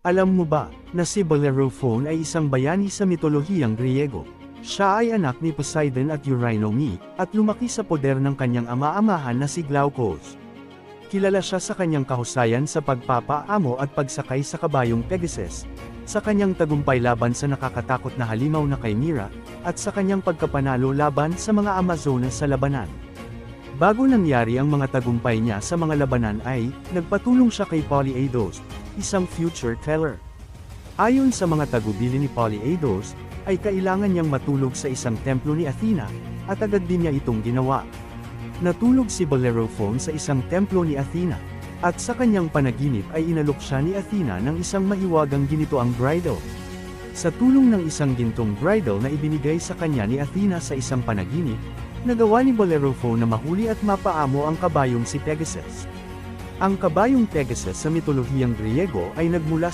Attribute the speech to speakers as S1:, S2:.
S1: Alam mo ba, na si Bellerophon ay isang bayani sa mitolohiyang Griego? Siya ay anak ni Poseidon at Eurynomé, at lumaki sa poder ng kanyang ama-amahan na si Glaucus. Kilala siya sa kanyang kahusayan sa pagpapaamo at pagsakay sa kabayong Pegasus, sa kanyang tagumpay laban sa nakakatakot na halimaw na Chimera, at sa kanyang pagkapanalo laban sa mga Amazonas sa labanan. Bago nangyari ang mga tagumpay niya sa mga labanan ay, nagpatulong siya kay Polyeidos, isang future teller. Ayon sa mga tagubili ni Polyeidos, ay kailangan niyang matulog sa isang templo ni Athena, at agad din niya itong ginawa. Natulog si Bellerophon sa isang templo ni Athena, at sa kanyang panaginip ay inalok siya ni Athena ng isang mahiwagang ginitoang bridle. Sa tulong ng isang gintong bridle na ibinigay sa kanya ni Athena sa isang panaginip, nagawa ni Bellerophon na mahuli at mapaamo ang kabayong si Pegasus. Ang kabayong Pegasus sa mitolohiyang Griego ay nagmula